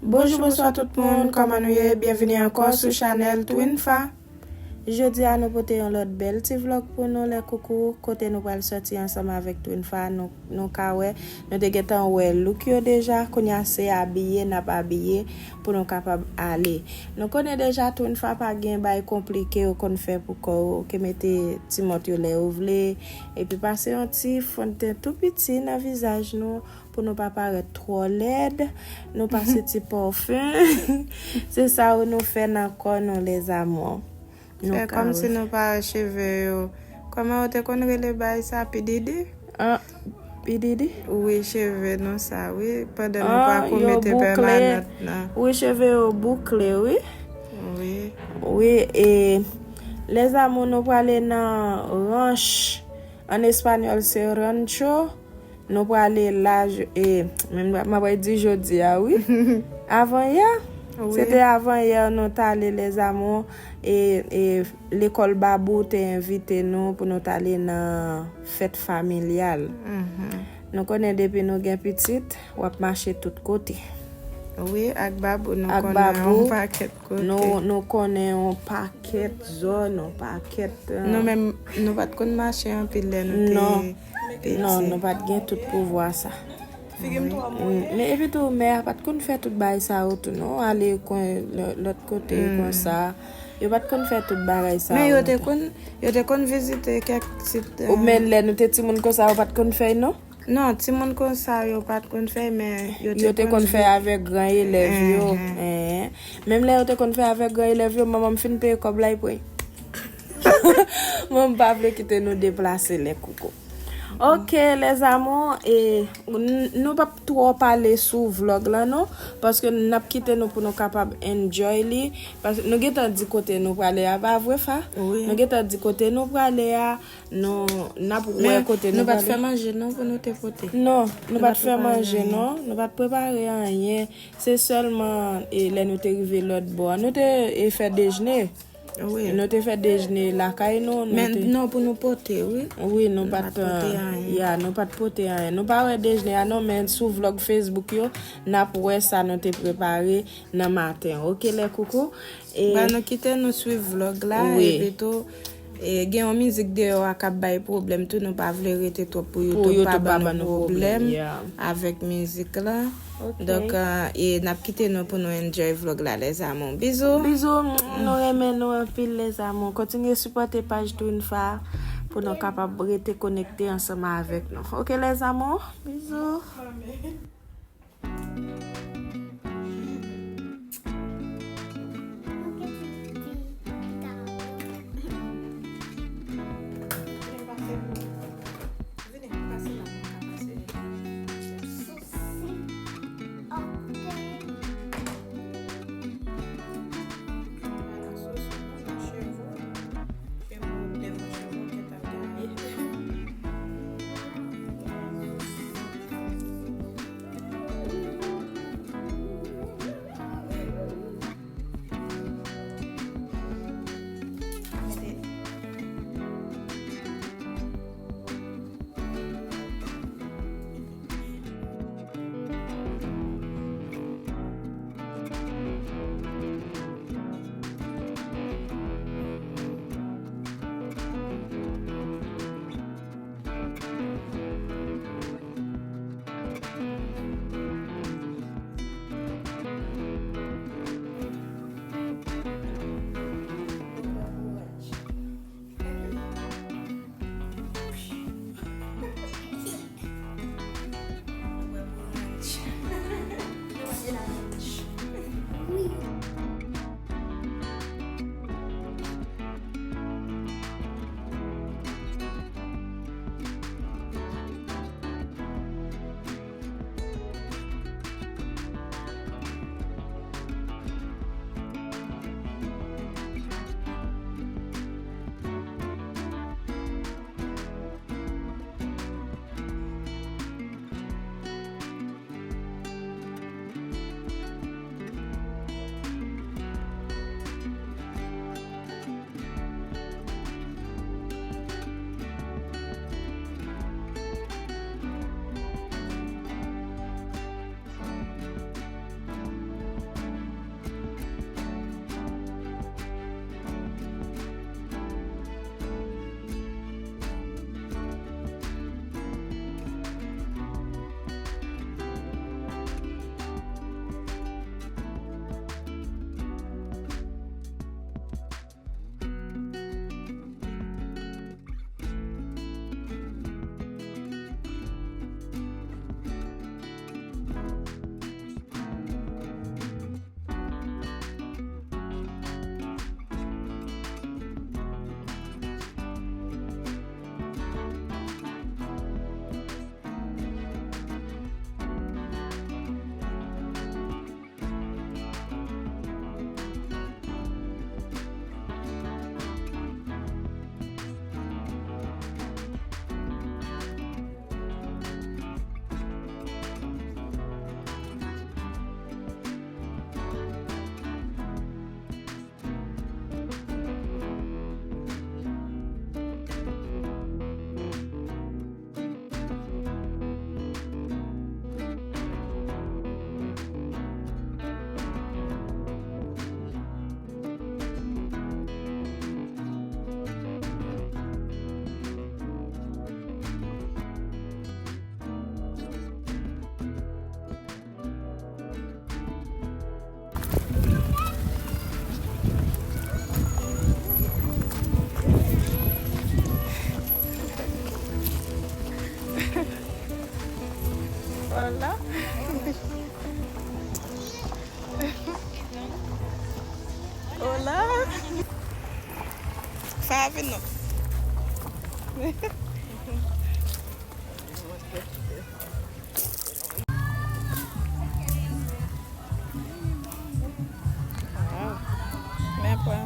Bonjour, bonsoir tout le monde, comment nous y bienvenue encore sur Channel Twinfa. Jeudi à nous porter un autre bel petit vlog pour nous les coucou côté nous va sortir ensemble avec Twinfa nous kawe nous te getan ouais look yo déjà qu'on y a assez habillé n'a pas habillé pour nous capable aller. Nous connaît déjà Twinfa pas gain bail compliqué qu'on fait pour que mettez Timothée les ouvler et puis passer un petit fond de tout petit dans visage nous pour ne pas paraître trop laide, nous passer petit parfum. C'est ça où nous fait encore nous les amours. C'est comme si nous pas cheveux. Comment on te connaît le bail ça Pididi? Ah, Pididi? Oui, cheveux non ça oui, pendant nous pas commettre permanente. Oui, cheveux bouclés, oui. Oui. Oui, et les amours nous aller dans ranch. En espagnol c'est rancho. Nous pour aller là et même m'a dit jeudi ah oui. Avant hier. Oui. C'était avant hier nous allé les amours et l'école Babou t'a invité nous pour nous aller dans fête familiale. Nous connaît depuis nous gain petite, on marcher tout côté. Oui, avec Babou nous connaît un paquet côté. Nous connaît un paquet zone, un paquet. Nous même nous pas de marcher un pile nous. Non, nous pas gain tout pour voir ça. Mais et puis tout mais pas qu'on fait tout bail ça autour non aller l'autre côté comme ça yo pas qu'on fait tout bail ça mais yo te kon visiter quelques sites ou men les nous te ti moun comme ça pas qu'on fait non ti moun comme ça yo pas qu'on fait mais yo te kon fait avec grand élève yo même là yo te kon fait avec grand élève yo maman fin payer comme là pour mon pas veut quitter nous déplacer les coucou. Ok les amours et nous pas trop parler sur vlog là non parce que n'a quitté nous pour nous capable enjoy li parce que nous geta dit côté nous pour aller à pas vrai fa nous geta dit côté nous pour aller à non n'a pour côté nous pas faire manger non pour nous te côté non nous pas faire manger non nous pas préparer rien c'est seulement et là nous te arrivé l'autre bord nous te faire déjeuner. Oui, nous te fait déjeuner la caille non mais non pour nous porter oui. Oui, nous pas nous pas porter rien. Nous pas déjeuner non mais sur vlog Facebook yo, n'a pour ça nous te préparé dans matin. OK les coucou et bah nous quitter nous suivre vlog là et plutôt et gain en musique de a cap bay problème tout nous pas vle rester trop pour YouTube pas de problème avec musique là. Okay. Donc et n'a quitté nous pour nous enjoy vlog là les amours. Bisous. Bisous. Nous aimons nous un pile les amours. Continuez supporter page Twinfa pour nous capable rester connecter ensemble avec nous. OK les amours. Bisous. laving no. Me pues.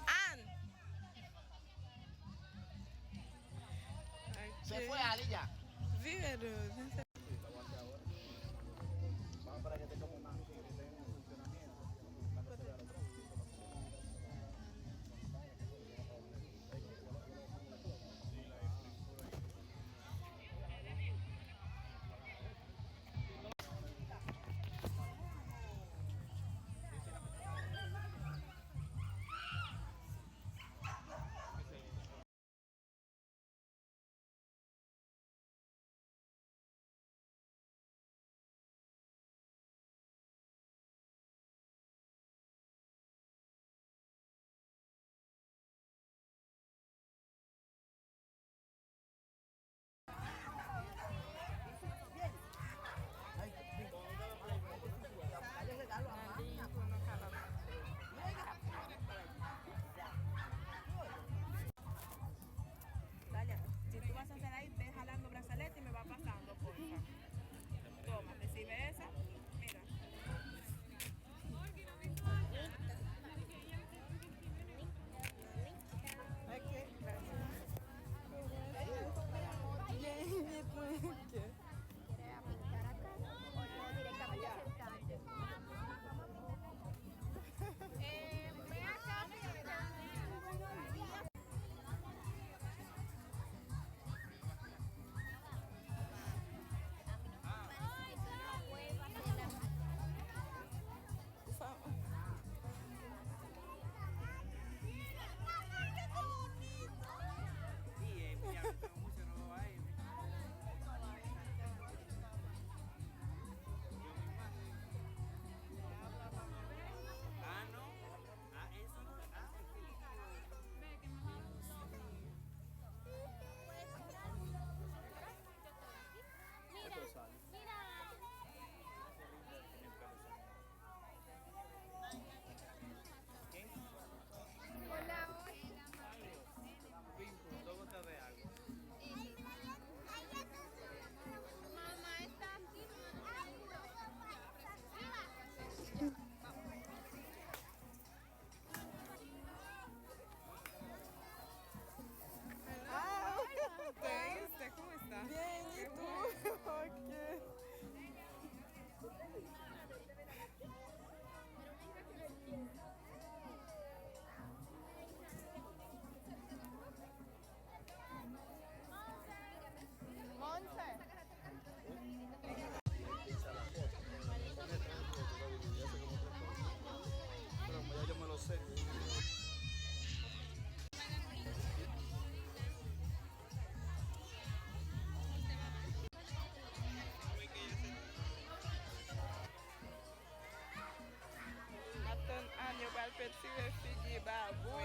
Ann. Se fue Ali ya. Vive Si tú vas a hacer ahí, ve jalando brazalete y me va pasando, porfa. Toma, recibe esa. Mira. Ok, gracias. ¿Cómo está? Bien, ¿y tú? Ok. Ya yo me lo sé. Maton an yo pal peti refigi babou.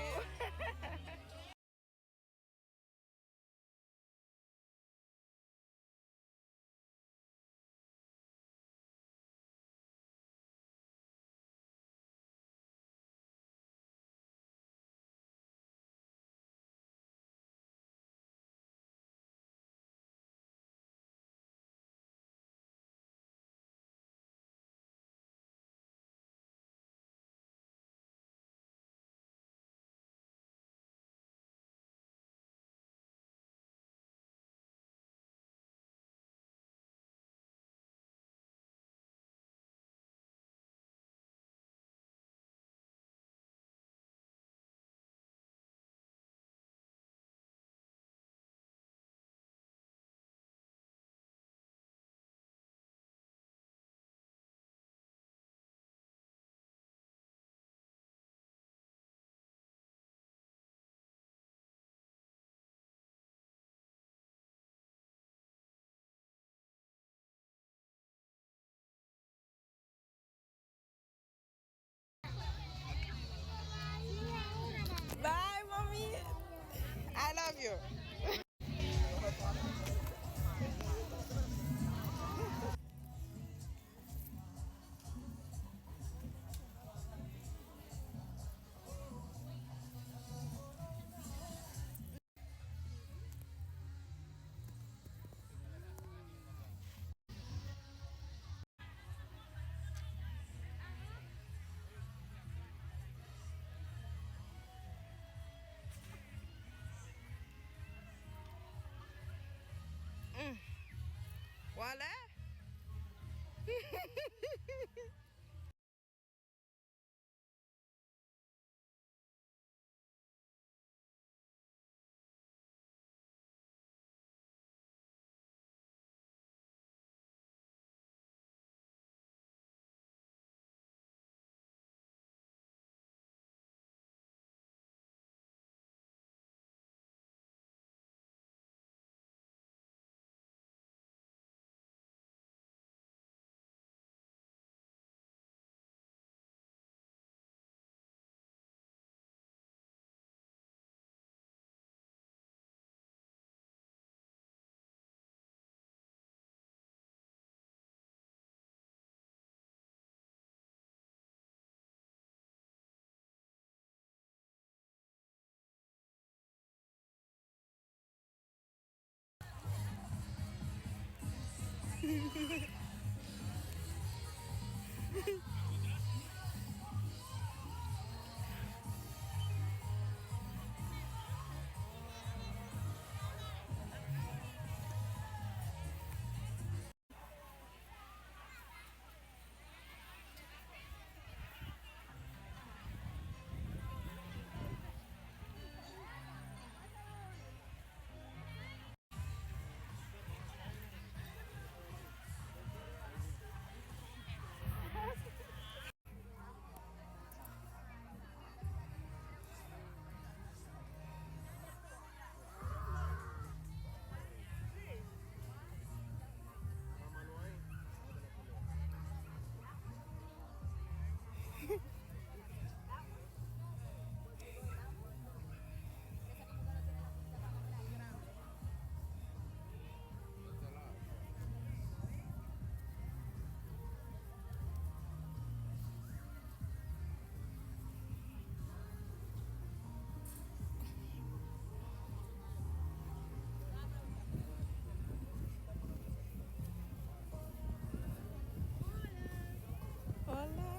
Hola.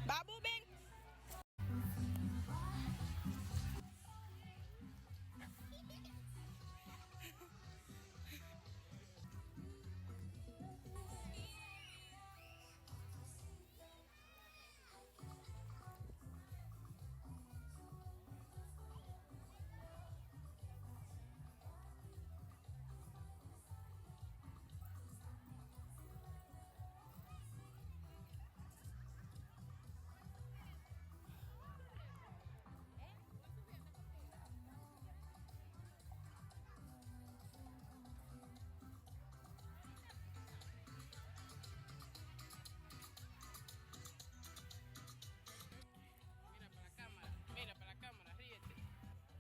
Babu Ben. Mira para la cámara, ríete.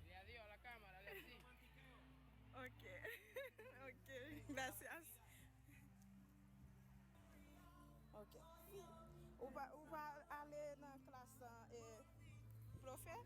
Le adiós a la cámara, le así. Ok. Ok. Gracias. Ok. Ou va aller dans la classe profe?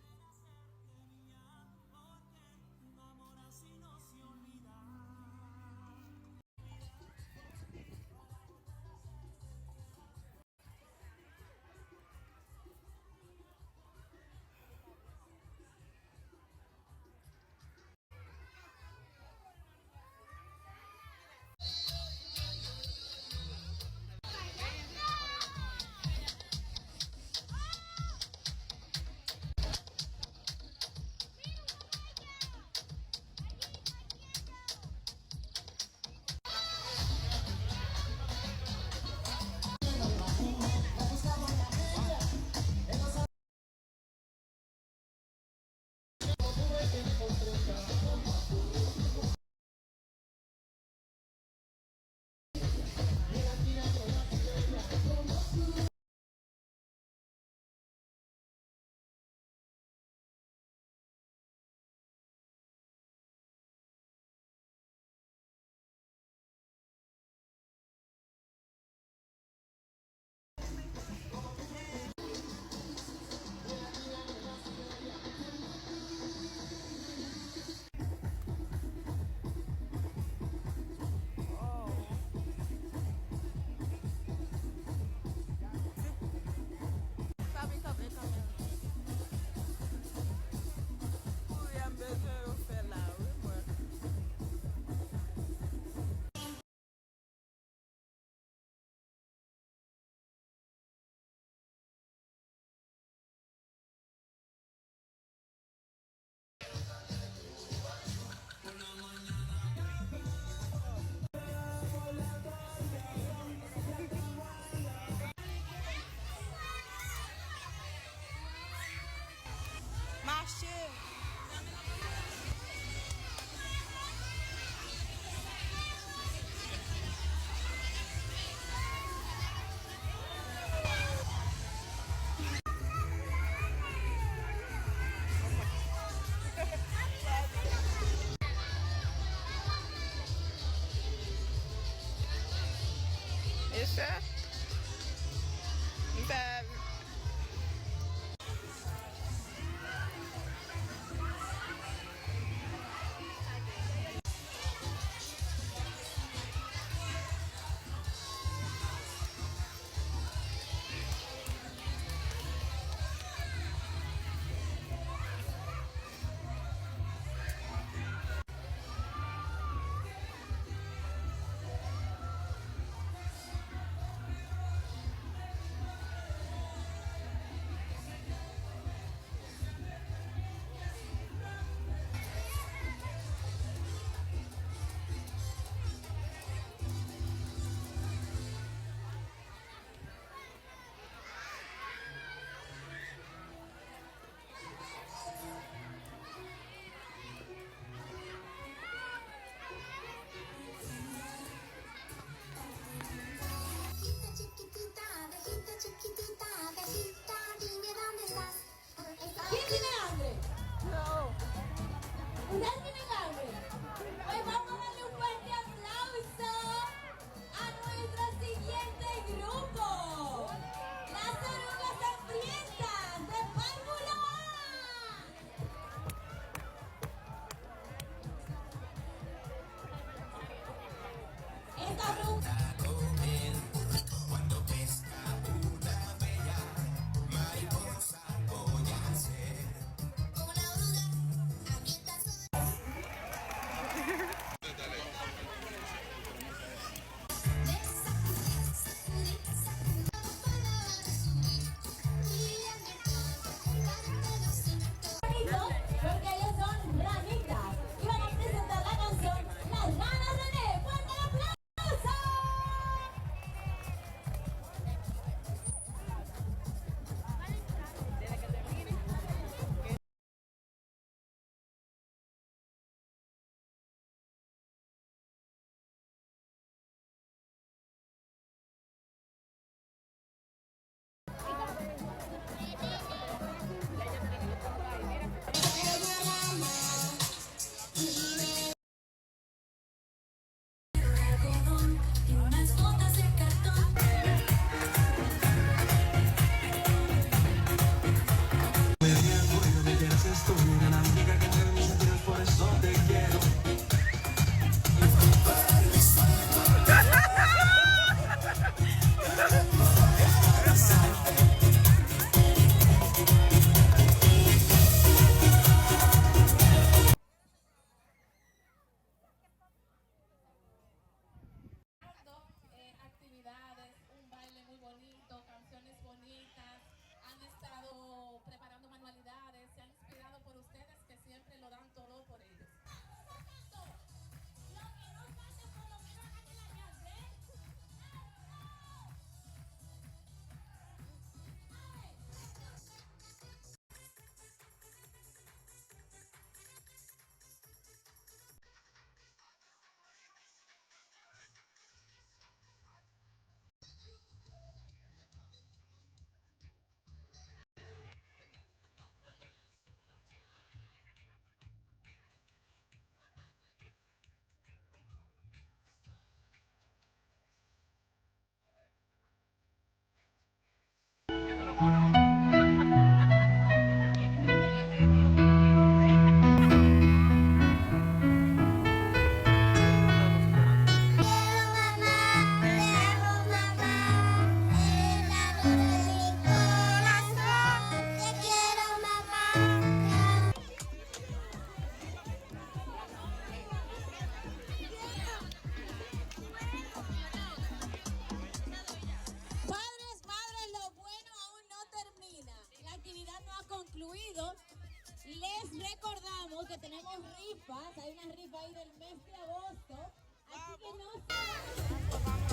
les recordamos que tenemos rifas, hay una rifa ahí del mes de agosto, así que no se vayan.